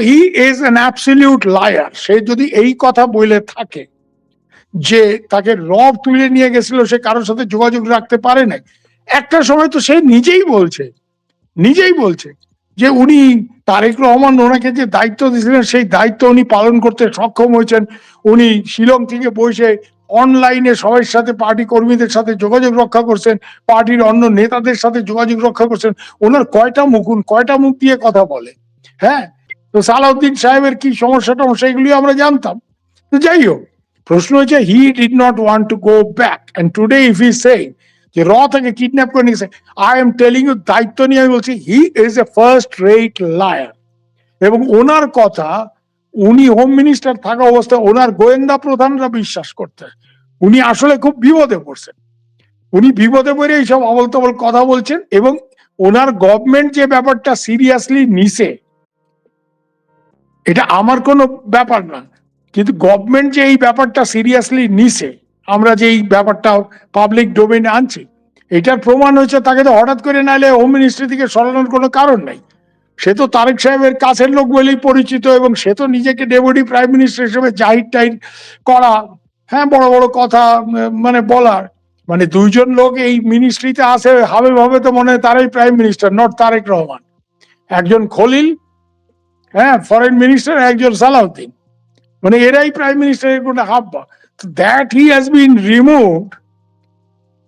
He is an absolute liar. সে যদি এই কথা বলে থাকে যে তাকে রব তুলে নিয়ে গেছিল, সে কারোর সাথে যোগাযোগ রাখতে পারে নাই, একটা সময় তো সে নিজেই বলছে যে উনি তারেক রহমান ওনাকে যে দায়িত্ব দিয়েছিলেন সেই দায়িত্ব উনি পালন করতে সক্ষম হয়েছেন। উনি শিলং থেকে বসে অনলাইনে সবার সাথে, পার্টি কর্মীদের সাথে যোগাযোগ রক্ষা করছেন, পার্টির অন্য নেতাদের সাথে যোগাযোগ রক্ষা করছেন। ওনার কয়টা মুখ দিয়ে কথা বলে। হ্যাঁ, তো সালাউদ্দিন সাহেবের কি সমস্যাটা সেইগুলি আমরা জানতাম। তো যাই হোক, প্রশ্ন হচ্ছে he did not want to go back, and today if he say যে থেকে কিডন্যাপ করে নিয়েছে, আই এম টেলিং ইউ, দায়িত্ব নিয়ে আমি বলছি, হি is a first rate liar. এবং ওনার কথা উনি হোম মিনিস্টার থাকা অবস্থায় ওনার গোয়েন্দা প্রধানরা বিশ্বাস করতেন। উনি আসলে খুব বিপদে পড়ছেন। উনি বিপদে পড়ে এইসব আবল তাবল কথা বলছেন, এবং ওনার গভর্নমেন্ট যে ব্যাপারটা সিরিয়াসলি নিছে, এটা আমার কোনো ব্যাপার না, কিন্তু গভর্নমেন্ট যে এই ব্যাপারটা সিরিয়াসলি নিছে, আমরা যে এই ব্যাপারটা পাবলিক ডোমেইনে আনছি, এটার প্রমাণ হচ্ছে তাকে তো হঠাৎ করে নাইলে হোম মিনিস্ট্রি থেকে সরানোর কোনো কারণ নাই। সে তো তারেক সাহেবের কাছের লোক বলেই পরিচিত, এবং সে তো নিজেকে ডেপুটি প্রাইম মিনিস্টার হিসেবে জাহির টাহির করা, হ্যাঁ, বড় বড় কথা মানে বলার, মানে দুইজন লোক এই মিনিস্ট্রিতে আছে হাবে ভাবে তো মনে হয় তারাই prime minister, not Tarique Rahman. একজন খলিল, হ্যাঁ, ফরেন মিনিস্টার, একজন সালাউদ্দিন, মানে এরাই প্রাইম মিনিস্টারের কোনো হাব্বা। That he has been removed,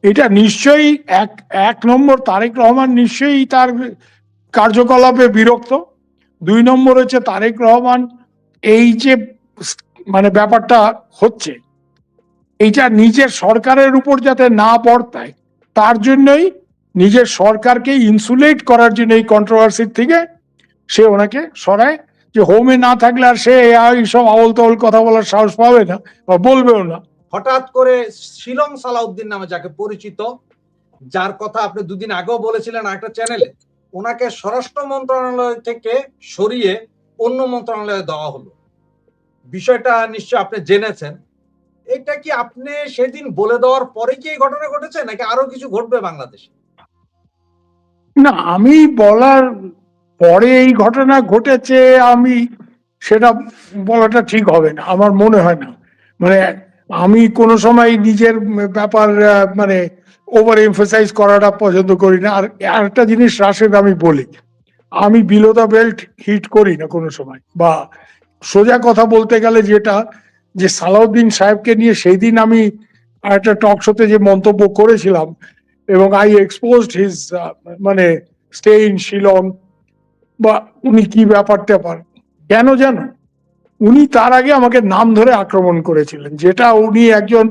এটা নিশ্চয়ই এক নম্বর তারেক রহমান নিশ্চয়ই তার কার্যকলাপে বিরক্ত। দুই নম্বর হচ্ছে তারেক রহমান এই যে মানে ব্যাপারটা হচ্ছে, এইটা নিজের সরকারের উপর যাতে না বর্তায়, তার জন্যই নিজের সরকারকে ইনসুলেট করার জন্য এই কন্ট্রোভার্সির থেকে সে ওনাকে সরায়, যে হোমে না থাকলে আর সে এইসব আবল তাবল কথা বলার সাহস পাবে না বা বলবেও না। হঠাৎ করে শিলং সালাউদ্দিন নামে যাকে পরিচিত, যার কথা আপনি দুদিন আগেও বলেছিলেন একটা চ্যানেলে, ওনাকে স্বরাষ্ট্র মন্ত্রণালয় থেকে সরিয়ে অন্য মন্ত্রণালয়ে দেওয়া হলো। বিষয়টা নিশ্চয় আপনি জেনেছেন। এটা কি আপনি সেদিন বলে দেওয়ার পরে কি এই ঘটনা ঘটেছে, নাকি আরো কিছু ঘটবে বাংলাদেশে? না, আমি বলার পরে এই ঘটনা ঘটেছে আমি সেটা বলাটা ঠিক হবে না, আমার মনে হয় না। মানে আমি কোনো সময় নিজের ব্যাপার মানে ওভার এমফাসাইজ করাটা পছন্দ করি না। আর একটা জিনিস রাশেদ আমি বলি, আমি বিলো দ্য বেল্ট হিট করি না কোনো সময়, বা সোজা কথা বলতে গেলে যেটা, যে সালাউদ্দিন সাহেবকে নিয়ে সেই দিন আমি একটা টক শোতে যে মন্তব্য করেছিলাম, এবং আই এক্সপোজড হিজ মানে স্টে ইন শিলং, বা উনি কি ব্যাপার কেন জানো, উনি তার আগে আমাকে নাম ধরে আক্রমণ করেছিলেন, যেটা উনি একজন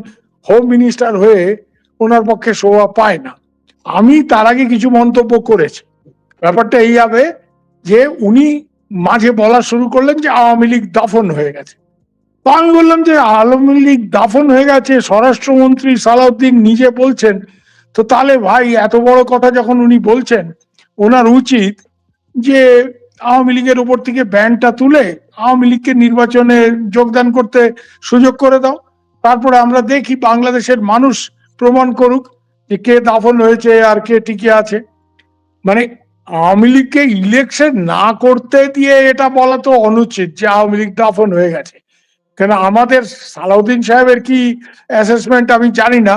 হোম মিনিস্টার হয়ে ওনার পক্ষে শোভা পায় না। আমি তার আগে কিছু মন্তব্য করেছি, ব্যাপারটা এই হবে যে উনি মাঝে বলা শুরু করলেন যে আওয়ামী লীগ দাফন হয়ে গেছে। তো আমি বললাম যে আওয়ামী লীগ দাফন হয়ে গেছে স্বরাষ্ট্রমন্ত্রী সালাউদ্দিন নিজে বলছেন, তো তাহলে ভাই এত বড় কথা যখন উনি বলছেন, ওনার উচিত যে আওয়ামী লীগের উপর থেকে ব্যানটা তুলে আওয়ামী লীগকে নির্বাচনে যোগদান করতে সুযোগ করে দাও। তারপরে আমরা দেখি বাংলাদেশের মানুষ প্রমাণ করুক যে কে দাফন হয়েছে আর কে টিকে আছে। মানে আওয়ামী লীগকে ইলেকশন না করতে দিয়ে এটা বলা তো অনুচিত যে আওয়ামী লীগ দাফন হয়ে গেছে। কেন আমাদের সালাউদ্দিন সাহেবের কি অ্যাসেসমেন্ট আমি জানি না,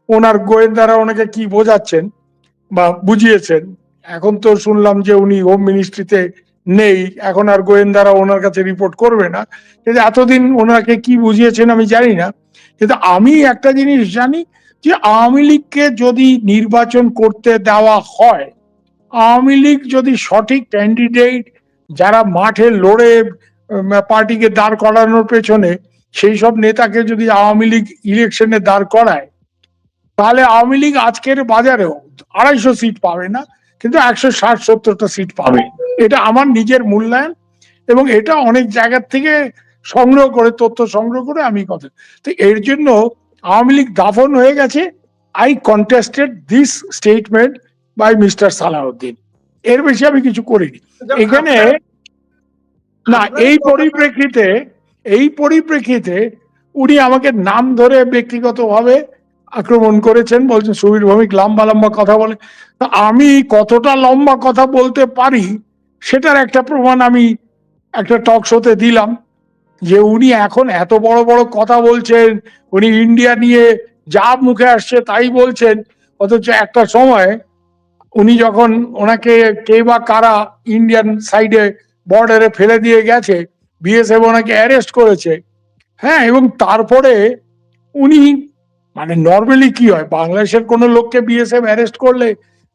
ওনার গোয়েন্দারা ওনাকে কি বোঝাচ্ছেন বা বুঝিয়েছেন। এখন তো শুনলাম যে উনি হোম মিনিস্ট্রিতে নেই, এখন আর গোয়েন্দারা ওনার কাছে রিপোর্ট করবে না, কিন্তু এতদিন ওনাকে কি বুঝিয়েছেন আমি জানি না। কিন্তু আমি একটা জিনিস জানি, যে আওয়ামী লীগকে যদি নির্বাচন করতে দেওয়া হয়, আওয়ামী লীগ যদি সঠিক ক্যান্ডিডেট যারা মাঠে লড়ে পার্টিকে দাঁড় করানোর পেছনে, সেই সব নেতাকে যদি আওয়ামী লীগ ইলেকশনে দাঁড় করায়, তাহলে আওয়ামী লীগ আজকের বাজারেও 250 সিট পাবে না, কিন্তু 160-70টা সিট পাবে। এটা আমার নিজের মূল্যায়ন, এবং এটা অনেক জায়গার থেকে তথ্য সংগ্রহ করে আমি কথা। তো এর জন্য আওয়ামী লীগ দাফন হয়ে গেছে, I contested this statement by Mister Salahuddin. এর বেশি আমি কিছু করিনি এখানে। না, এই পরিপ্রেক্ষিতে উনি আমাকে নাম ধরে ব্যক্তিগতভাবে আক্রমণ করেছেন, বলছেন সুবীর ভৌমিক লম্বা লম্বা কথা বলে। তা আমি কতটা লম্বা কথা বলতে পারি সেটার একটা প্রমাণ আমি একটা টক শোতে দিলাম যে উনি এখন এত বড় বড় কথা বলছেন, উনি ইন্ডিয়া নিয়ে যা মুখে আসছে তাই বলছেন, অথচ একটা সময় উনি যখন ওনাকে কে বা কারা ইন্ডিয়ান সাইডে বর্ডারে ফেলে দিয়ে গেছে, বিএসএফ ওনাকে অ্যারেস্ট করেছে, হ্যাঁ, এবং তারপরে উনি মানে নর্মালি কি হয়, বাংলাদেশের কোনো লোককে বিএসএফ অ্যারেস্ট করলে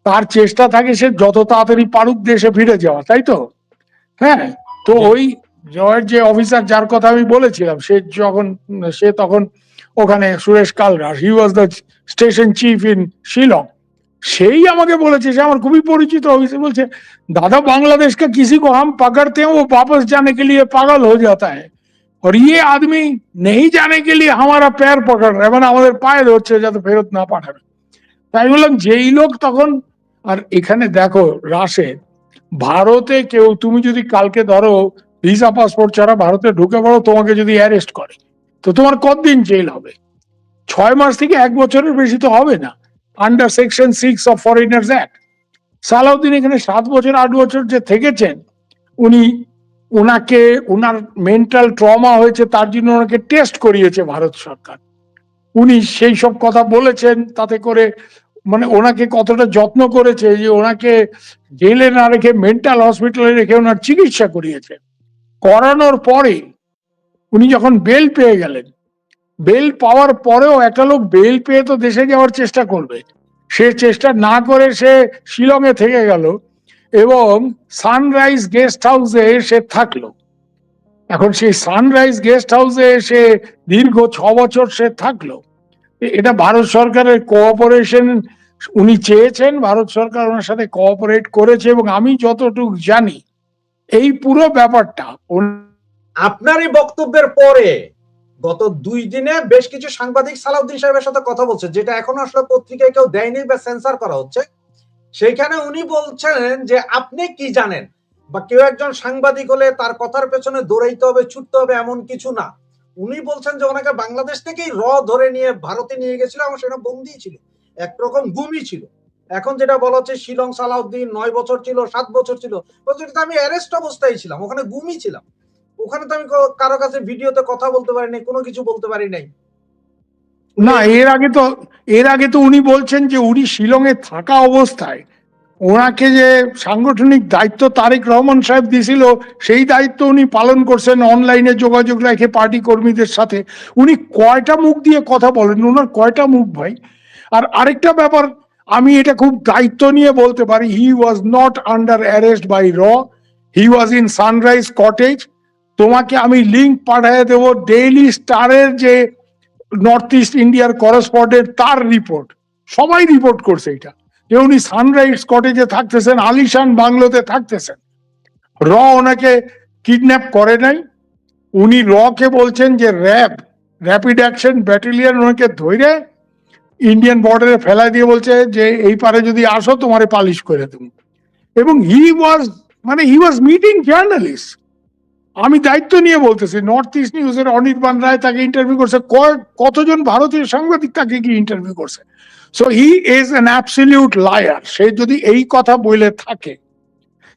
তার চেষ্টা থাকে সে যত তাড়াতাড়ি পারুক দেশে ফিরে যাওয়া, তাই তো? হ্যাঁ, তো জি। ওই জয়ের যে অফিসার যার কথা আমি বলেছিলাম, সে তখন ওখানে Suresh Kalra, he was the station chief in Shillong, সেই আমাকে বলেছে, সে আমার খুবই পরিচিত অফিসে, বলছে दादा बांग्लादेश का किसी को हम पकड़ते हैं वो वापस जाने के लिए पागल हो जाता है और ये आदमी नहीं जाने के लिए हमारा पैर पकड़ रहा है, মানে আমাদের পায়ে ধরছে যাতে ফেরত না পাঠাবে। তাই বললাম যেই লোক তখন, আর এখানে দেখো রাশে ভারতে কেউ, তুমি যদি কালকে ধরো ভিসা পাসপোর্ট ছাড়া ভারতে ঢুকে পড়ো, তোমাকে যদি অ্যারেস্ট করে তো তোমার কতদিন জেল হবে? 6 মাস থেকে 1 বছরের বেশি তো হবে না, under section 6 of foreigners act. Salahuddin এখানে 7 বছর 8 বছর যে থেকেছেন, উনি ওনাকে ওনার মেন্টাল ট্রমা হয়েছে, তার জন্য ওনাকে টেস্ট করিয়েছে ভারত সরকার। উনি সেই সব কথা বলেছেন, তাতে করে মানে ওনাকে কতটা যত্ন করেছে যে ওনাকে জেলে না রেখে মেন্টাল হসপিটালে রেখে ওনার চিকিৎসা করিয়েছে। করানোর পরে উনি যখন বেল পেয়ে গেলেন, বেল পাওয়ার পরেও একটা লোক বেল পেয়ে তো দেশে যাওয়ার চেষ্টা করবে, সে চেষ্টা না করে সে শিলংয়ে থেকে গেল এবং সানরাইজ গেস্ট হাউসে সে থাকলো। এখন সেই সানরাইজ গেস্ট হাউসে সে দীর্ঘ 6 বছর সে থাকলো। এটা ভারত সরকারের কোঅপারেশন, উনি চেয়েছেন, ভারত সরকার ওনার সাথে কোঅপারেট করেছে, এবং আমি যতটুকু জানি এই পুরো ব্যাপারটা আপনার এই বক্তব্যের পরে গত 2 দিনে বেশ কিছু সাংবাদিক সালাউদ্দিন সাহেবের সাথে কথা বলছে, যেটা এখনো আসলে পত্রিকায় কেউ দেয়নি বা সেন্সর করা হচ্ছে। সেইখানে উনি বলছেন যে আপনি কি জানেন, বা কেউ একজন সাংবাদিক হলে তার কথার পেছনে দৌড়াইতে হবে, ছুটতে হবে, এমন কিছু না। উনি বলছেন যে ওনাকে বাংলাদেশ থেকেই ধরে নিয়ে ভারতে নিয়ে গেছিল এবং সেটা বন্দী ছিল, একরকম গুমই ছিল। এখন যেটা বলা হচ্ছে শিলং সালাউদ্দিন 9 বছর ছিল, 7 বছর ছিল, আমি অ্যারেস্ট অবস্থায় ছিলাম, ওখানে গুমই ছিলাম, ওখানে তো আমি কারো কাছে ভিডিওতে কথা বলতে পারি নাই, কোনো কিছু বলতে পারি নাই। না, এর আগে তো উনি বলছেন যে উনি শিলংয়ে থাকা অবস্থায় ওনাকে যে সাংগঠনিক দায়িত্ব তারেক রহমান সাহেব দিয়েছিল, সেই দায়িত্ব উনি পালন করছেন, অনলাইনে যোগাযোগ রেখে পার্টি কর্মীদের সাথে। উনি কয়টা মুখ দিয়ে কথা বলেন, ওনার কয়টা মুখ ভাই? আর আরেকটা ব্যাপার, আমি এটা খুব দায়িত্ব নিয়ে বলতে পারি, he was not under arrest by র, he was in Sunrise Cottage. তোমাকে আমি লিঙ্ক পাঠিয়ে দেবো, ডেইলি স্টারের যে নর্থ ইস্ট ইন্ডিয়ার করেসপন্ডেন্ট, তার রিপোর্ট, সবাই রিপোর্ট করছে এটা, যে উনি সানরাইজ কটেজে থাকতেছেন, আলিশান বাংলোতে থাকতেছেন। র ওনাকে কিডন্যাপ করে নাই, উনি র কে বলছেন যে র্যাপিড অ্যাকশন ব্যাটালিয়ন ওনাকে ধরে ইন্ডিয়ান বর্ডারে ফেলা দিয়ে বলছে যে এই পারে যদি আসো তোমারে পালিশ করে দেবো। এবং হি ওয়াজ মিটিং জার্নালিস্ট। আমি দায়িত্ব নিয়ে বলতেছি, নর্থ ইস্ট নিউজের অনির্বাণ রায় তাকে ইন্টারভিউ করছে, কতজন ভারতীয় সাংবাদিক তাকে কি ইন্টারভিউ করছে। So he is an absolute liar. সে যদি এই কথা বলে থাকে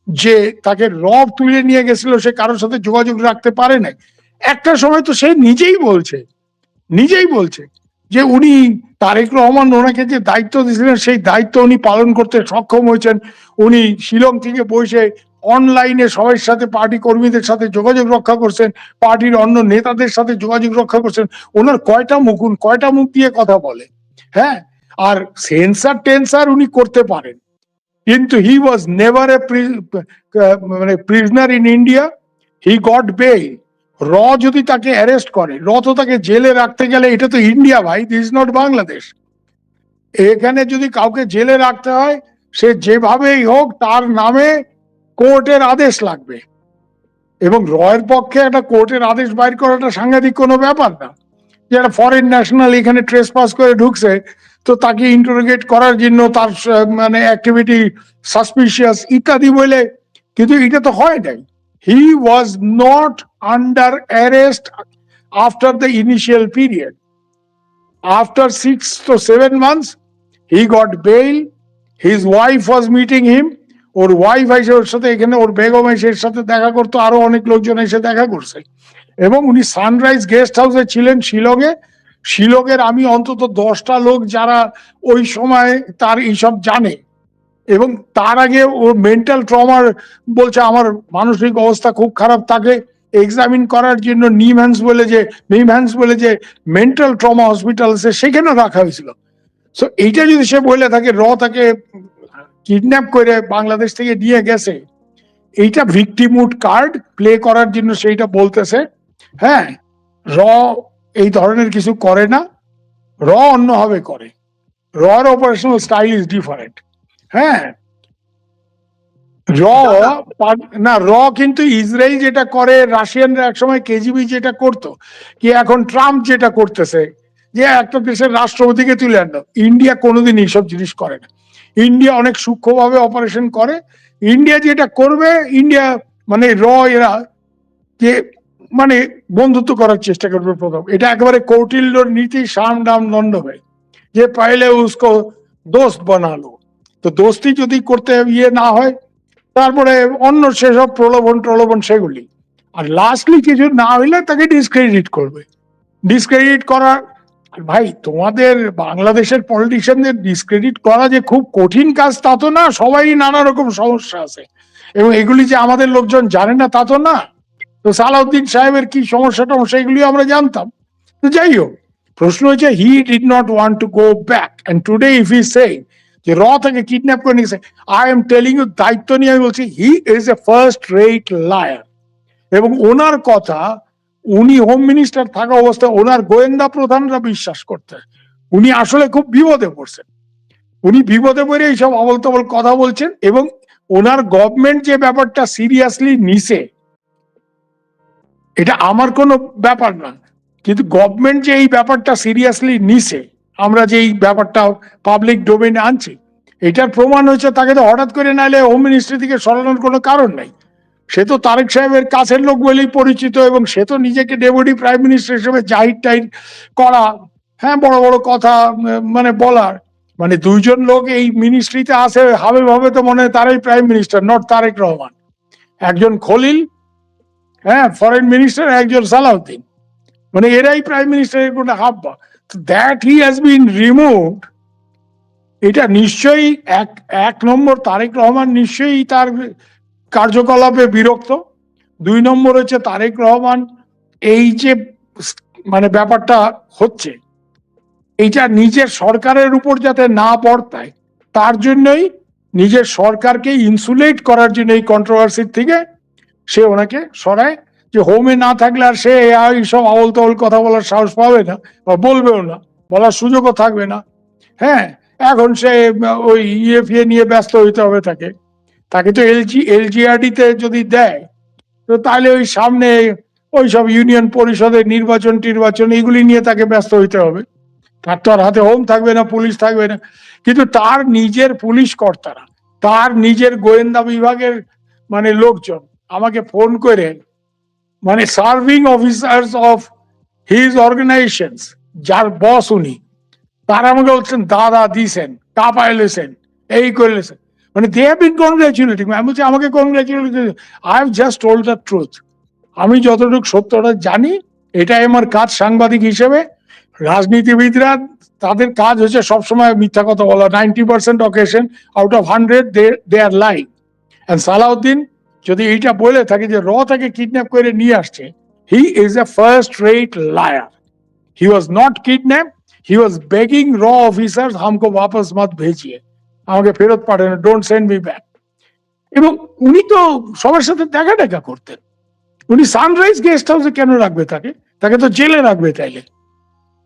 যে তাকে রব তুলে নিয়ে গেছিল, সে কারোর সাথে যোগাযোগ রাখতে পারে নাই, একটা সময় তো সে নিজেই বলছে যে উনি তারেক রহমান ওনাকে যে দায়িত্ব দিয়েছিলেন সেই দায়িত্ব উনি পালন করতে সক্ষম হয়েছেন। উনি শিলং থেকে বসে অনলাইনে সবার সাথে, পার্টি কর্মীদের সাথে যোগাযোগ রক্ষা করছেন, পার্টির অন্য নেতাদের সাথে যোগাযোগ রক্ষা করছেন। ওনার কয়টা মুখ দিয়ে কথা বলে, হ্যাঁ। আর সেন্সার টেন্সার উনি করতে পারেন, কিন্তু হি ওয়াজ নেভার এ মানে prisoner in India, he got bail. র যদি তাকে অ্যারেস্ট করে, র তো তাকে জেলে রাখতে গেলে, এটা তো ইন্ডিয়া ভাই, দিস ইজ নট বাংলাদেশ। এখানে যদি কাউকে জেলে রাখতে হয়, সে যেভাবেই হোক তার নামে কোর্টের আদেশ লাগবে, এবং রয়ের পক্ষে একটা কোর্টের আদেশ বাইর করাটা সাংঘাতিক কোনো ব্যাপার না। যে একটা ফরেন ন্যাশনাল এখানে ট্রেসপাস করে ঢুকছে, তো তাকে ইন্টারোগেট করার জন্য তার মানে অ্যাক্টিভিটি সাসপিশিয়াস ইত্যাদি বলে, কিন্তু এটা তো হয় নাই। He was not under arrest after the initial period. After 6 to 7 months he got bail. His wife was meeting him. Or wife এসে ওর সাথে এখানে, ওর বেগম এসে এর সাথে দেখা করতো, আরো অনেক লোকজন এসে দেখা করছে। এবং উনি সানরাইজ গেস্ট হাউসে ছিলেন শিলংয়ে। শিলংয়ের আমি অন্তত 10টা লোক যারা ওই সময় তার এইসব জানে, এবং তার আগে ও মেন্টাল ট্রমার বলছে, আমার মানসিক অবস্থা খুব খারাপ, তাকে এক্সামিন করার জন্য নিমহ্যান্স বলে যে মেন্টাল ট্রমা হসপিটাল আছে সেখানে রাখা হয়েছিল। সো এইটা যদি সে বলে থাকে তাকে কিডন্যাপ করে বাংলাদেশ থেকে নিয়ে গেছে, এইটা ভিকটিমহুড কার্ড প্লে করার জন্য সেইটা বলতেছে। হ্যাঁ, র এই ধরনের কিছু করে না, অন্যভাবে করে। এর অপারেশনাল স্টাইল ইজ ডিফারেন্ট। হ্যাঁ, কিন্তু ইসরায়েল যেটা করে, রাশিয়ানরা একসময় কেজিবি যেটা করতো, কি এখন ট্রাম্প যেটা করতেছে, যে একটা দেশের রাষ্ট্রপতিকে তুলে আনলো। ইন্ডিয়া কোনোদিন এইসব জিনিস করে না। ইন্ডিয়া অনেক সূক্ষ্মভাবে অপারেশন করে। ইন্ডিয়া যেটা করবে, ইন্ডিয়া মানে এরা যে মানে বন্ধুত্ব করার চেষ্টা করবে প্রথম। এটা একেবারে কৌটিল্যর নীতি, সাম ডাম দণ্ড হয়, যে পাইলে উসকো দোস্ত বানালো। তো দোস্তি যদি করতে না হয়, তারপরে অন্য সেসব প্রলোভন সেগুলি। আর লাস্টলি কিছু না হইলে তাকে ডিসক্রেডিট করবে। ডিসক্রেডিট করা, ভাই তোমাদের বাংলাদেশের পলিটিশিয়ানদের ডিসক্রেডিট করা যে খুব কঠিন কাজ তা তো না। সবাই নানা রকম সমস্যা আছে, এবং এগুলি যে আমাদের লোকজন জানে না তা তো না। তো সালাউদ্দিন সাহেবের কি সমস্যাটা সেগুলি আমরা জানতাম। তো যাই হোক, প্রশ্ন হচ্ছে he did not want to go back, and today if he saying যে থেকে কিডন্যাপ করে নিয়েছে, আই এম টেলিং ইউ, দায়িত্ব নিয়ে আমি বলছি, হি is a first rate liar. এবং ওনার কথা উনি হোম মিনিস্টার থাকা অবস্থায় ওনার গোয়েন্দা প্রধানরা বিশ্বাস করতেন। উনি আসলে খুব বিপদে পড়ছেন। উনি বিপদে পড়ে এইসব অবল তবল কথা বলছেন, এবং ওনার গভর্নমেন্ট যে ব্যাপারটা সিরিয়াসলি নিছে, এটা আমার কোনো ব্যাপার না, কিন্তু গভর্নমেন্ট যে এই ব্যাপারটা সিরিয়াসলি নিছে, আমরা যে এই ব্যাপারটা পাবলিক ডোমেইনে আনছি, এটার প্রমাণ হচ্ছে তাকে তো হঠাৎ করে নাইলে হোম মিনিস্ট্রি থেকে সরানোর কোনো কারণ নাই। সে তো তারেক সাহেবের কাছের লোক বলেই পরিচিত, এবং সে তো নিজেকে ডেপুটি প্রাইম মিনিস্টার হিসেবে জাহির টাহির করা, হ্যাঁ, বড় বড় কথা মানে বলার, মানে দুইজন লোক এই মিনিস্ট্রিতে আছে হাবে ভাবে, তো মনে হয় তারাই prime minister, not Tarique Rahman. একজন খলিল, হ্যাঁ, ফরেন মিনিস্টার, একজন সালাউদ্দিন, মানে এরাই প্রাইম মিনিস্টারের কোনো হাব্বা। That he has been removed, এটা নিশ্চয়ই এক নম্বর তারেক রহমান নিশ্চয়ই তার কার্যকলাপে বিরক্ত। 2 নম্বর হচ্ছে তারেক রহমান এই যে মানে ব্যাপারটা হচ্ছে, এইটা নিজের সরকারের উপর যাতে না বর্তায়, তার জন্যই নিজের সরকারকে ইনসুলেট করার জন্য এই কন্ট্রোভার্সির থেকে সে ওনাকে সরায়, যে হোমে না থাকলে আর সে এইসব আবল তবল কথা বলার সাহস পাবে না, বা বলবেও না, বলার সুযোগও থাকবে না। হ্যাঁ, এখন সে ওই ইএফএ নিয়ে ব্যস্ত হইতে হবে তাকে। তো এলজিআরডিতে যদি দেয়, তো তাহলে ওই সামনে ওই সব ইউনিয়ন পরিষদের নির্বাচন এগুলি নিয়ে তাকে ব্যস্ত হইতে হবে। তার তো আর হাতে হোম থাকবে না, পুলিশ থাকবে না। কিন্তু তার নিজের পুলিশ কর্তারা, তার নিজের গোয়েন্দা বিভাগের মানে লোকজন আমাকে ফোন করে, মানে serving officers of his organisations, যার বস উনি, তারা আমাকে বলছেন দাদা দিছেন, কাপাইলেছেন, এই করলেছেন, মানে দে হ্যাভ বিন কনগ্রাচুলেটিং। আমি বলছি আমাকে congratulate, I have just told the truth. আমি যতটুকু সত্যটা জানি, এটাই আমার কাজ সাংবাদিক হিসেবে। রাজনীতিবিদরা তাদের কাজ হচ্ছে সবসময় মিথ্যা কথা বলা। 90% occasion out of 100 they are lying. And Salahuddin যদি এইটা বলে থাকে যে তাকে কিডন্যাপ করে নিয়ে আসছে, he is a first rate liar. He was not kidnap, he was begging officers, হামকো ওয়াপস মত ভেজিয়ে, আমাকে ফেরত পাঠানো, ডোন্ট সেন্ড মি ব্যাক। এবং উনি তো সবার সাথে দেখা করতেন। উনি সানরাইজ গেস্ট হাউসে কেন রাখবে তাকে? তাকে তো জেলে রাখবে। তাইলে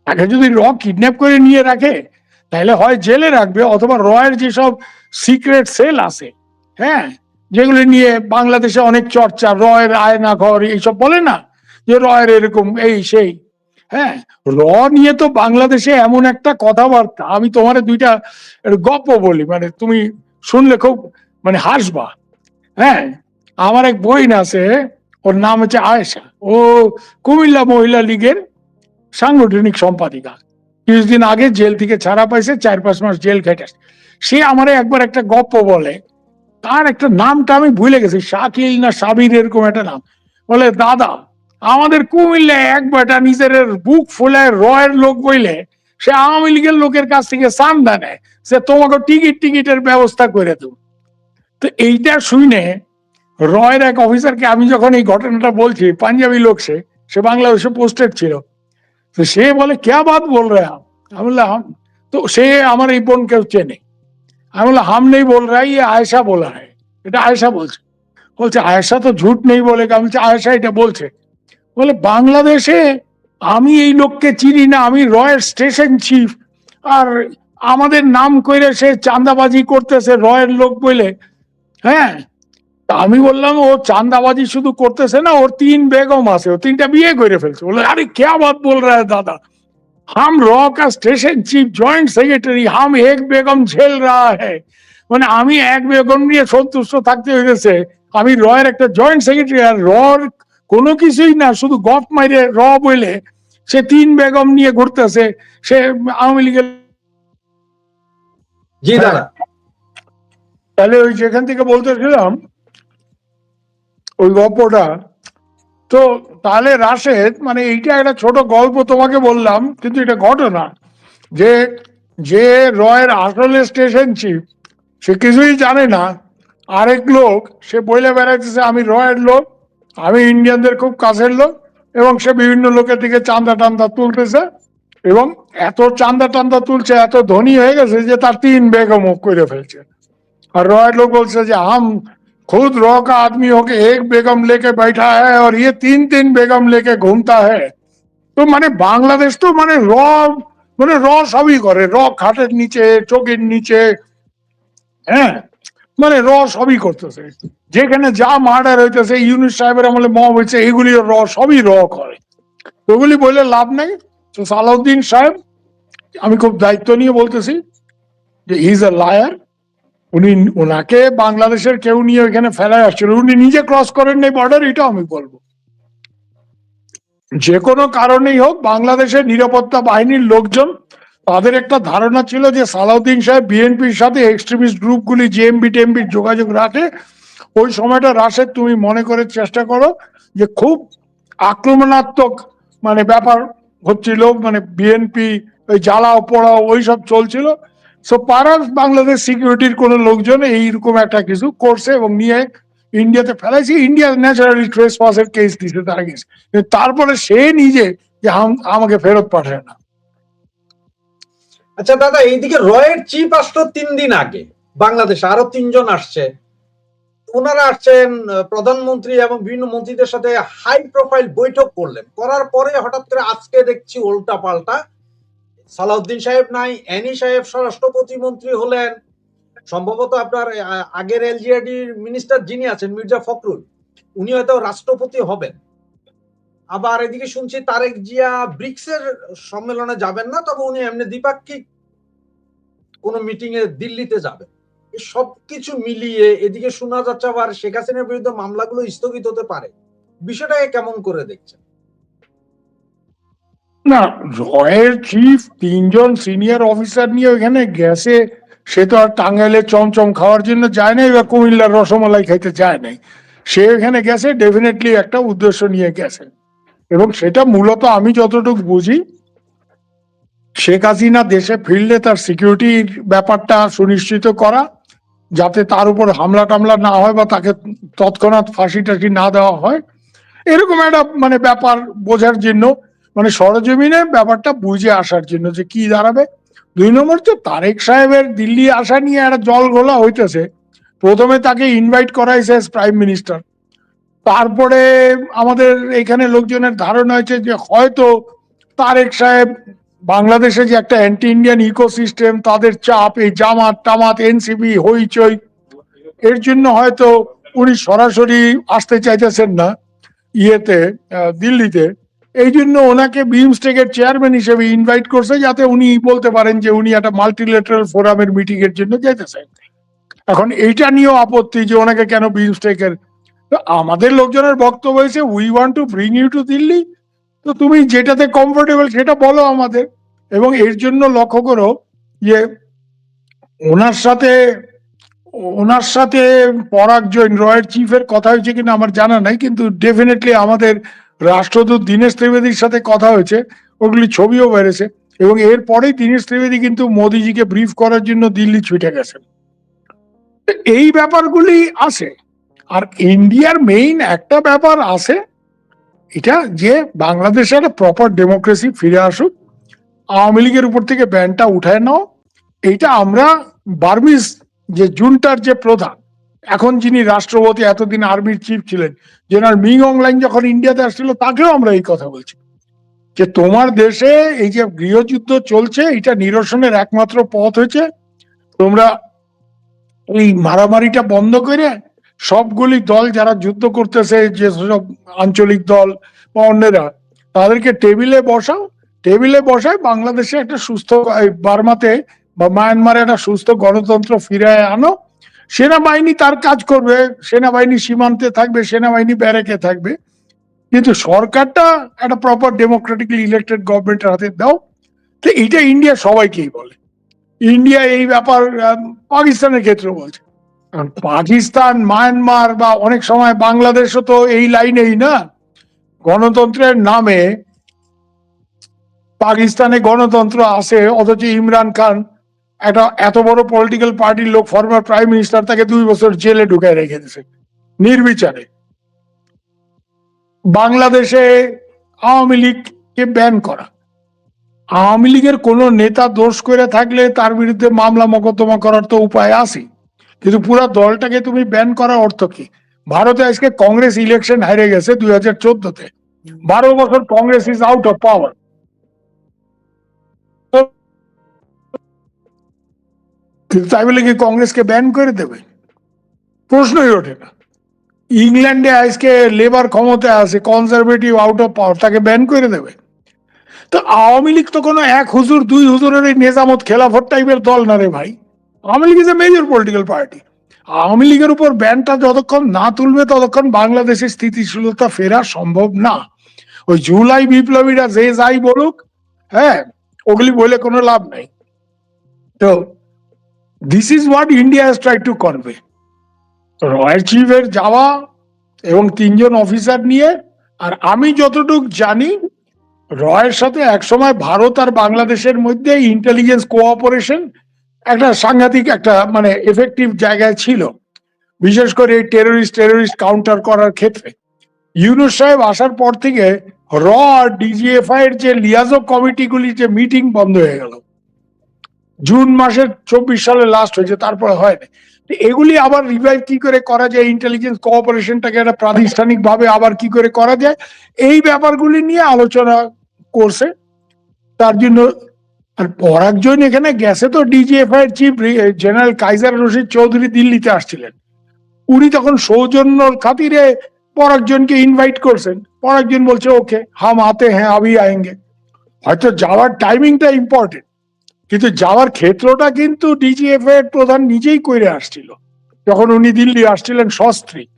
তাকে যদি কিডন্যাপ করে নিয়ে রাখে, তাহলে হয় জেলে রাখবে, অথবা এর যেসব সিক্রেট সেল আছে, হ্যাঁ, যেগুলি নিয়ে বাংলাদেশে অনেক চর্চা, এর আয়না ঘর এইসব বলে না, যে এর এরকম এই সেই। হ্যাঁ, নিয়ে তো বাংলাদেশে এমন একটা কথাবার্তা, আমি তোমার 2টা গল্প বলি, মানে তুমি শুনলে খুব মানে হাসবা। হ্যাঁ, আমার এক বোন আছে, ওর নাম হচ্ছে আয়েশা। ও কুমিল্লা মহিলা লীগের সাংগঠনিক সম্পাদিকা। কিছুদিন আগে জেল থেকে ছাড়া পাইছে, 4-5 মাস জেল খেটে। সে আমারে একবার একটা গপ্প বলে তার একটা নামটা আমি ভুলে গেছি, শাকিল না সাবির এরকম একটা নাম। বলে দাদা আমাদের কুমিল্লা এক বেটা নিজের বুক ফুলে রয়ের লোক বইলে সে আওয়ামী লীগের লোকের কাছ থেকে চান্দা নেয়, সে তোমাকে টিকিটের ব্যবস্থা করে দেব। তো এইটা শুনে রয়ের এক অফিসারকে আমি যখন এই ঘটনাটা বলছি, পাঞ্জাবি লোক, সে বাংলাদেশে পোস্টেড ছিল, তো সে বলে ক্যা বাত বল রে আপ। আমি বললাম, তো সে আমার এই বোনকেও চেনে। আমি বললাম হাম নেই বল রা, ইয়ে আয়েশা বলা হয়, এটা আয়েশা বলছে। বলছে আয়েশা তো ঝুট নেই বলে, আমি বলছি আয়েশা এটা বলছে। বলে বাংলাদেশে আমি এই লোককে চিনি না, আমি রয়ের স্টেশন চিফ, আর আমাদের নাম করে সে চাঁদাবাজি করতেছে রয়ের লোক বলে। হ্যাঁ, তা আমি বললাম ও চাঁদাবাজি শুধু করতেছে না, ওর 3 বেগম আছে, ও 3টা বিয়ে করে ফেলছে। বলে আরে क्या बात बोल रहा है दादा, हम रॉ का स्टेशन चीफ जॉइंट सेक्रेटरी, हम एक बेगम झेल रहा है। মানে আমি এক বেগম নিয়ে সন্তুষ্ট থাকতে হয়েছে, আমি রয়ের একটা জয়েন্ট সেক্রেটারি, আর রর কোনো কিছুই না, শুধু গপ মাইরে র বলে সে 3 বেগম নিয়ে ঘুরতেছে, সে আওয়ামী লীগের। জি দাদা। তাহলে ওই যেখান থেকে বলতেছিলাম ওই গল্পটা, তো তাহলে রাশেদ মানে এইটা একটা ছোট গল্প তোমাকে বললাম, কিন্তু এটা ঘটনা যে যে রয়ের আসলে স্টেশন চিফ সে কিছুই জানে না, আরেক লোক সে বইলে বেড়াইতেছে আমি রয়ের লোক, আমি ইন্ডিয়ানদের খুব কাছের লোক, এবং সে বিভিন্ন লোকের দিকে চান্দা টান্দা তুলতেছে, এবং এত চান্দা টান্দা তুলছে, এত ধনী হয়ে গেছে যে তার 3 বেগম করে ফেলছে। और रॉयल लोग बोलते हैं हम खुद रॉ का आदमी होके एक बेगम लेके बैठा है और ये 3 बेगम लेके घूमता है। তো মানে বাংলাদেশ তো মানে র সবই করে, র খাটের নিচে, চোখের নিচে, হ্যাঁ, মানে র সবই করতেছে। যেখানে যা মার্ডার হইতেছে, ইউনুস সাহেবের আমলে মব হয়েছে, এগুলি র সবই র করে। ওগুলি বলে লাভ নেই। তো সালাউদ্দিন সাহেব, আমি খুব দায়িত্ব নিয়ে বলতেছি যে হি ইজ আ লায়ার। উনি, ওনাকে বাংলাদেশের কেউ নিয়ে ওইখানে ফেলায় আসছিল, উনি নিজে ক্রস করেন নাই বর্ডার, এটা আমি বলবো। যে কোনো কারণেই হোক বাংলাদেশের নিরাপত্তা বাহিনীর লোকজন, তাদের একটা ধারণা ছিল যে সালাউদ্দিন সাহেব বিএনপির সাথে এক্সট্রিমিস্ট গ্রুপগুলি জেএমবি টেমবির যোগাযোগ রাখে। ওই সময়টা রাশেদ তুমি মনে করে চেষ্টা করো যে খুব আক্রমণাত্মক মানে ব্যাপার হচ্ছিল, মানে বিএনপি ওই জ্বালাও পোড়াও ওইসব চলছিল। সো পাড়ার বাংলাদেশ সিকিউরিটির কোন লোকজন এইরকম একটা কিছু করছে এবং নিয়ে ইন্ডিয়াতে ফেলাইছে। ইন্ডিয়া ন্যাচারালি ট্রেস পাসের কেস দিছে তারা গেছে, তারপরে সে নিজে যে আমাকে ফেরত পাঠায় না। আচ্ছা দাদা, এইদিকে রয়ের চিফ আসলো 3 দিন আগে বাংলাদেশে, আরো 3 জন আসছে। ওনারা আসছেন প্রধানমন্ত্রী এবং বিভিন্ন মন্ত্রীদের সাথে হাই প্রোফাইল বৈঠক করলেন, করার পরে হঠাৎ করে আজকে দেখছি উল্টা পাল্টা, সালাউদ্দিন সাহেব নাই, এনি সাহেব স্বরাষ্ট্র প্রতিমন্ত্রী হলেন, সম্ভবত আপনার আগের এলজিআরডির মিনিস্টার যিনি আছেন মির্জা ফখরুল, উনি হয়তো রাষ্ট্রপতি হবেন। আবার এদিকে শুনছি তারেক জিয়া ব্রিক্সের সম্মেলনে যাবেন না, তবে উনি এমনি দ্বিপাক্ষিক কোন মিটিং এ দিল্লিতে যাবেন। এই সবকিছু মিলিয়ে এদিকে শোনা যাচ্ছে আবার শেখ হাসিনার বিরুদ্ধে মামলাগুলো স্থগিত হতে পারে। বিষয়টাকে কেমন করে দেখছেন? না, রয়ের চিফ 3 জন সিনিয়র অফিসার নিয়ে ওইখানে গেছে, সে তো আর টাঙ্গাইলের চমচম খাওয়ার জন্য যায় নাই বা কুমিল্লার রসমালাই খাইতে যায় নাই। সে ওইখানে গেছে ডেফিনেটলি একটা উদ্দেশ্য নিয়ে গেছে, এবং সেটা মূলত আমি যতটুকু বুঝি শেখ হাসিনা দেশে ফিরলে তার সিকিউরিটির ব্যাপারটা সুনিশ্চিত করা, যাতে তার উপর হামলা টামলা না হয় বা তাকে তৎক্ষণাৎ ফাঁসি টাসি না দেওয়া হয়, এরকম একটা মানে ব্যাপার বোঝার জন্য, মানে সরজমিনে ব্যাপারটা বুঝে আসার জন্য যে কি দাঁড়াবে। 2 নম্বর যে তারেক সাহেবের দিল্লি আসা নিয়ে একটা জল ঘোলা হইতেছে। প্রথমে তাকে ইনভাইট করাইছে প্রাইম মিনিস্টার, তারপরে আমাদের এখানে লোকজনের ধারণা হয়েছে যে হয়তো তারেক সাহেব বাংলাদেশে যে একটা অ্যান্টি ইন্ডিয়ান ইকোসিস্টেম, তাদের চাপ, এই জামাত টামাত এনসিপি হইচই, এর জন্য হয়তো উনি সরাসরি আসতে চাইতেছেন না ইয়েতে দিল্লিতে। এই জন্য ওনাকে বিমস্টেকের চেয়ারম্যান হিসেবে ইনভাইট করছে, যাতে উনি বলতে পারেন যে উনি একটা মাল্টিলেটারাল ফোরামের মিটিং এর জন্য যেতেছেন। এখন এইটা নিয়েও আপত্তি যে ওনাকে কেন বিমস্টেকের। তো আমাদের লোকজনের বক্তব্য হয়েছে we want to bring you to Delhi, তো তুমি যেটাতে কমফোর্টেবল সেটা বলো আমাদের। এবং এর জন্য লক্ষ্য করো যে ওনার সাথে ওনার সাথে পরাগ জৈন রয়ের চিফের কথা হয়েছে কিনা আমার জানা নাই, কিন্তু ডেফিনেটলি আমাদের রাষ্ট্রদূত দীনেশ ত্রিবেদীর সাথে কথা হয়েছে, ওগুলি ছবিও বেড়েছে। এবং এরপরেই দীনেশ ত্রিবেদী কিন্তু মোদিজিকে ব্রিফ করার জন্য দিল্লি ছুটে গেছেন। এই ব্যাপারগুলি আছে। আর ইন্ডিয়ার মেইন একটা ব্যাপার আছে, এটা যে বাংলাদেশে একটা প্রপার ডেমোক্রেসি ফিরে আসুক, আওয়ামী লীগের উপর থেকে ব্যানটা উঠায় নাও। এইটা আমরা বার্মিজ যে জুনটার যে প্রধান, এখন যিনি রাষ্ট্রপতি, এতদিন আর্মির চিফ ছিলেন, জেনারেল মিং অংলাইন যখন ইন্ডিয়াতে আসছিল তাকেও আমরা এই কথা বলছি যে তোমার দেশে এই যে গৃহযুদ্ধ চলছে, এটা নিরসনের একমাত্র পথ হয়েছে তোমরা এই মারামারিটা বন্ধ করে সবগুলি দল যারা যুদ্ধ করতেছে, যে সব আঞ্চলিক দল বা অন্যরা, তাদেরকে টেবিলে বসাও। টেবিলে বসায় বাংলাদেশে একটা সুস্থ, বার্মাতে বা মায়ানমারে একটা সুস্থ গণতন্ত্র ফিরে আনো। সেনাবাহিনী তার কাজ করবে, সেনাবাহিনী সীমান্তে থাকবে, সেনাবাহিনী ব্যারেকে থাকবে, কিন্তু সরকারটা একটা প্রপার ডেমোক্রেটিকলি ইলেক্টেড গভর্নমেন্টের হাতে দাও। তো এটা ইন্ডিয়া সবাইকেই বলে। ইন্ডিয়া এই ব্যাপার পাকিস্তানের ক্ষেত্রে বলছে। পাকিস্তান, মায়ানমার বা অনেক সময় বাংলাদেশও তো এই লাইনেই না, গণতন্ত্রের নামে পাকিস্তানে গণতন্ত্র আছে, অথচ ইমরান খান একটা এত বড় পলিটিক্যাল পার্টির লোক, ফর্মার প্রাইম মিনিস্টার, তাকে 2 বছর জেলে ঢুকায় রেখে দিয়েছে নির্বিচারে। বাংলাদেশে আওয়ামী লীগকে ব্যান করা, আওয়ামী লীগের কোন নেতা দোষ করে থাকলে তার বিরুদ্ধে মামলা মোকদ্দমা করার তো উপায় আছে, কিন্তু পুরো দলটাকে তুমি ব্যান করার অর্থ কি? ভারতে আজকে কংগ্রেস ইলেকশন হারে গেছে 2014-তে, 12 বছর Congress is out of power. তাই বলে কি কংগ্রেসকে ব্যান করে দেবে? প্রশ্নই ওঠে না। ইংল্যান্ডে আজকে লেবার ক্ষমতায় আছে, কনজারভেটিভ আউট অফ পাওয়ার, তাকে ব্যান করে দেবে? তো আওয়ামী লীগ তো কোনো এক হুজুর দুই হুজুরের এই নেজামত খেলাফত টাইপের দল না রে ভাই। Awami League is a major political party. Awami লীগের উপর ব্যানটা যতক্ষণ না তুলবে ততক্ষণ বাংলাদেশের স্থিতিশীলতা ফেরা সম্ভব না। ওই জুলাই বিপ্লবীরা যে যাই বলুক, হ্যাঁ, ওগুলি বলে কোনো লাভ নাই। তো this is what India has try to convey. Royal চিফের যাওয়া এবং 3 জন অফিসার নিয়ে, আর আমি যতটুকু জানি রয়ের সাথে একসময় ভারত আর বাংলাদেশের মধ্যে ইন্টেলিজেন্স কোঅপারেশন একটা সাংঘাতিক একটা মানে এফেক্টিভ জায়গায় ছিল, বিশেষ করে এই টেররিস্ট কাউন্টার করার ক্ষেত্রে। ইউনূস সাহেব আসার পর থেকে র আর ডিজিএফআই এর যে লিয়াজো কমিটিগুলি যে মিটিং বন্ধ হয়ে গেল, জুন মাসের 24 সালে লাস্ট হয়েছে, তারপরে হয়নি। এগুলি আবার রিভাইভ কি করে করা যায়, ইন্টেলিজেন্স কোঅপারেশনটাকে একটা প্রাতিষ্ঠানিক ভাবে আবার কি করে করা যায়, এই ব্যাপারগুলি নিয়ে আলোচনা করছে। তার জন্য আর পরাগ জৈন এখানে গেছে তো ডিজিএফআই এর chief general Kaiser Rashid Chowdhury দিল্লিতে আসছিলেন, উনি তখন সৌজন্যর খাতিরে পরাগ জৈনকে ইনভাইট করছেন। পরাগ জৈন বলছে ওকে হাম আতে হ্যাঁ আবি আয়েঙ্গে। হয়তো যাওয়ার টাইমিংটা ইম্পর্টেন্ট, কিন্তু যাওয়ার ক্ষেত্রটা কিন্তু ডিজিএফআই এর প্রধান নিজেই করে আসছিল। যখন উনি দিল্লি আসছিলেন সস্ত্রীক,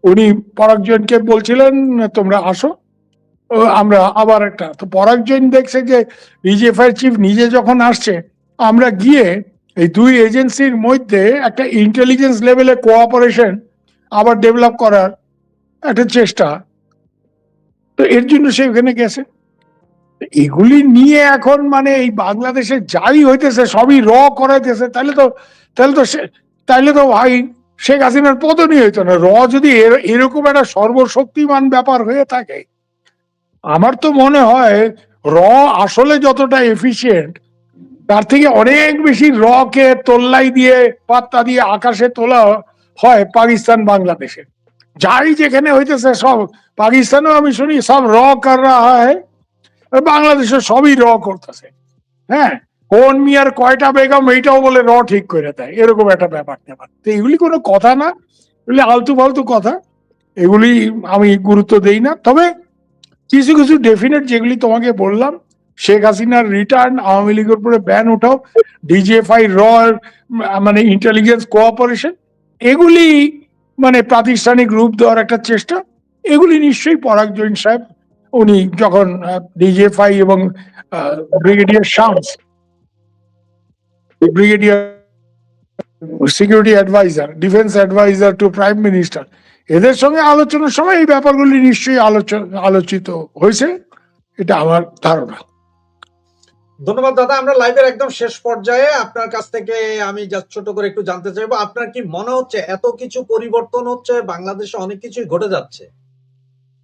উনি পরাগ জৈনকে বলছিলেন তোমরা আসো, আমরা আবার একটা। তো পরাগ জৈন দেখছে যে ডিজিএফআই চিফ নিজে যখন আসছে, আমরা গিয়ে এই দুই এজেন্সির মধ্যে একটা ইন্টেলিজেন্স লেভেলে কোঅপারেশন আবার ডেভেলপ করার একটা চেষ্টা, তো এর জন্য সে ওখানে গেছে। এগুলি নিয়ে এখন মানে এই বাংলাদেশে যাই হইতেছে সবই র করাইতেছে, তাহলে তো ভাই শেখ হাসিনার পতনই হইতো না। র যদি এরকম একটা সর্বশক্তিমান ব্যাপার হয়ে থাকে, আমার তো মনে হয় র আসলে যতটা এফিশিয়েন্ট, তার থেকে অনেক বেশি র কে তোল্লাই দিয়ে পাত্তা দিয়ে আকাশে তোলা হয় পাকিস্তান বাংলাদেশে। যাই যেখানে হইতেছে সব, পাকিস্তানেও আমি শুনি সব র কর রা হয়, বাংলাদেশে সবই র করতেছে। হ্যাঁ, কোন মিয়ার কয়টা বেগম এইটাও বলে র ঠিক করে দেয়, এরকম একটা ব্যাপার ব্যাপার। তো এগুলি কোনো কথা না, এগুলি আলতু ফালতু কথা, এগুলি আমি গুরুত্ব দেই না। তবে কিছু কিছু ডেফিনেট যেগুলি তোমাকে বললাম, শেখ হাসিনার রিটার্ন, আওয়ামী লীগের উপরে ব্যান ওঠাও, ডিজিএফআই র মানে ইন্টেলিজেন্স কোঅপারেশন, এগুলি মানে প্রাতিষ্ঠানিক রূপ দেওয়ার একটা চেষ্টা, এগুলি নিশ্চয়ই পরাগ জৈন সাহেব উনি যখন ডিজিএফআই এবং brigadier Shams, brigadier security adviser, defence adviser to prime minister, এদের সঙ্গে আলোচনার সময় এই ব্যাপারগুলি নিশ্চয়ই আলোচিত হয়েছে, এটা আমার ধারণা। ধন্যবাদ দাদা। আমরা লাইভের একদম শেষ পর্যায়ে আপনার কাছ থেকে আমি জাস্ট ছোট করে একটু জানতে চাইবো, আপনার কি মনে হচ্ছে এত কিছু পরিবর্তন হচ্ছে, বাংলাদেশে অনেক কিছুই ঘটে যাচ্ছে,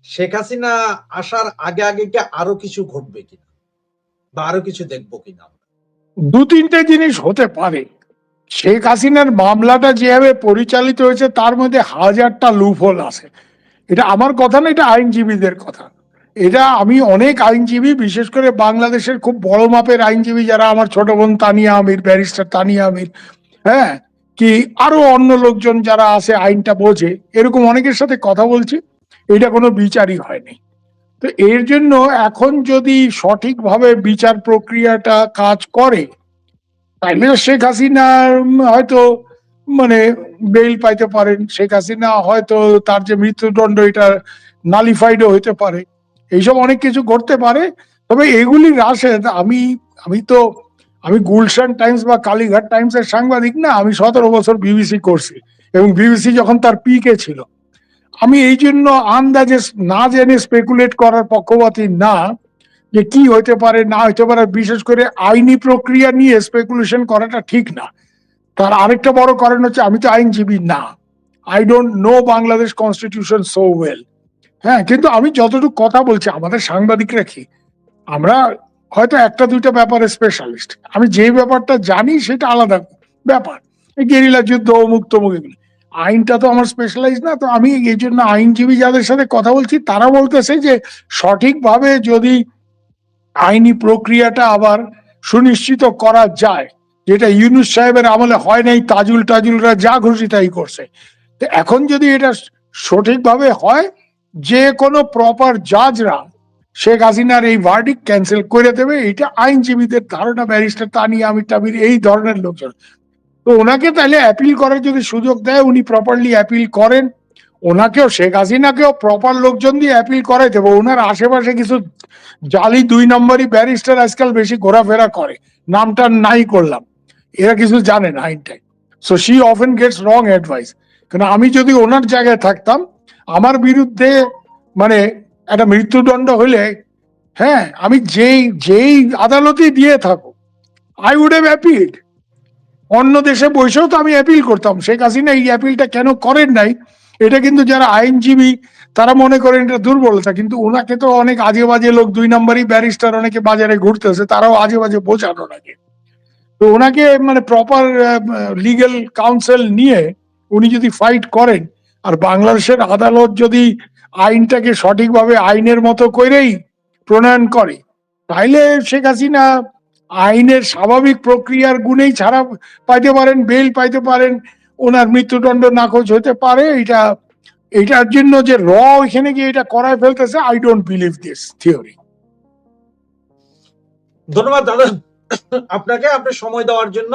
শেখ হাসিনা আসার আগে আগে কি আরো কিছু ঘটবে কিনা বা আরো কিছু দেখবো কিনা? দু তিনটে জিনিস হতে পারে। শেখ হাসিনার মামলাটা যেভাবে পরিচালিত হয়েছে তার মধ্যে হাজারটা লুপহোল আছে। এটা আমার কথা না, এটা আইনজীবীদের কথা। এটা আমি অনেক আইনজীবী, বিশেষ করে বাংলাদেশের খুব বড় মাপের আইনজীবী যারা, আমার ছোট বোন তানিয়া আমির, ব্যারিস্টার তানিয়া আমির, হ্যাঁ, কি আরো অন্য লোকজন যারা আছে আইনটা বোঝে, এরকম অনেকের সাথে কথা বলছি, এটা কোনো বিচারই হয়নি। তো এর জন্য এখন যদি সঠিকভাবে বিচার প্রক্রিয়াটা কাজ করে, তাইলে শেখ হাসিনা হয়তো মানে বেইল পাইতে পারেন, শেখ হাসিনা হয়তো তার যে মৃত্যুদণ্ড এটা নালিফাইডও হইতে পারে, এইসব অনেক কিছু ঘটতে পারে। তবে এগুলি রাশেদ, আমি গুলশান টাইমস বা কালীঘাট টাইমস এর সাংবাদিক না, আমি 17 বছর বিবিসি করছি, এবং বিবিসি যখন তার পিকে ছিল। আমি এই জন্য আন্দাজে না জেনে স্পেকুলেট করার পক্ষপাতী না, যে কি হইতে পারে না হইতে পারে, বিশেষ করে আইনি প্রক্রিয়া নিয়ে স্পেকুলেশন করাটা ঠিক না। তার আরেকটা বড় কারণ হচ্ছে আমি তো আইনজীবী না, I don't know Bangladesh constitution so well. হ্যাঁ, কিন্তু আমি যতটুকু কথা বলছি, আমাদের সাংবাদিকরা কি, আমরা হয়তো একটা দুইটা ব্যাপারে স্পেশালিস্ট, আমি যে ব্যাপারটা জানি সেটা আলাদা ব্যাপার। এই গেরিলা যুদ্ধ, অমুক তমুক, এগুলো আইনটা তো আমার স্পেশালাইজ না। তো আমি এই জন্য আইনজীবী যাদের সাথে কথা বলছি তারা বলতেছে যে সঠিকভাবে যদি আইনি প্রক্রিয়াটা আবার সুনিশ্চিত করা যায়, যেটা ইউনূস সাহেবের আমলে হয় নাই, তাজুলরা যা খুশি তাই করছে, তো এখন যদি এটা সঠিকভাবে হয়, যে কোনো প্রপার জাজরা শেখ হাসিনার এই ভার্ডিক ক্যান্সেল করে দেবে, এটা আইনজীবীদের ধারণা, ব্যারিস্টার তানিয়া আমির টামির এই ধরনের লোকজন। তো ওনাকে তাহলে অ্যাপিল করার যদি সুযোগ দেয়, উনি প্রপারলি অ্যাপিল করেন, ওনাকেও শেখ হাসিনাকেও প্রপার লোকজন দিয়ে অ্যাপিল করাই দেবো। ওনার আশেপাশে কিছু জালি 2 নম্বরই ব্যারিস্টার আজকাল বেশি ঘোরাফেরা করে, নামটা নাই করলাম, এরা কিছু জানে না আইনটাই। So she often gets wrong advice. কারণ আমি যদি ওনার জায়গায় থাকতাম, আমার বিরুদ্ধে মানে একটা মৃত্যুদণ্ড হলে, হ্যাঁ, আমি যেই আদালতেই দিয়ে থাকো, আই উড হ্যাভ অ্যাপিলড। অন্য দেশে বসেও তো আমি অ্যাপিল করতাম। শেখ হাসিনা এই অ্যাপিলটা কেন করেন নাই, এটা কিন্তু যারা আইনজীবী তারা মনে করেন এটা দুর্বলতা, কিন্তু ওনাকে তো অনেক আজে বাজে লোক, 2 নম্বরই ব্যারিস্টার অনেকে বাজারে ঘুরতেছে, তারাও আজে বাজে বোঝান ওনাকে। তো ওনাকে মানে প্রপার লিগ্যাল কাউন্সিল নিয়ে উনি যদি ফাইট করেন, আর বাংলাদেশের আদালত যদি আইনটাকে সঠিকভাবে আইনের মতো করেই প্রণয়ন করে, তাইলে শেখ হাসিনা আইনের স্বাভাবিক প্রক্রিয়ার গুণেই ছাড়া পাইতে পারেন, বেল পাইতে পারেন, ওনার মৃত্যুদণ্ড নাকচ হতে পারে। এটার জন্য যে এখানে গিয়ে এটা করায় ফেলতেছে, I don't believe this theory. ধন্যবাদ দাদা আপনাকে, আপনি সময় দেওয়ার জন্য।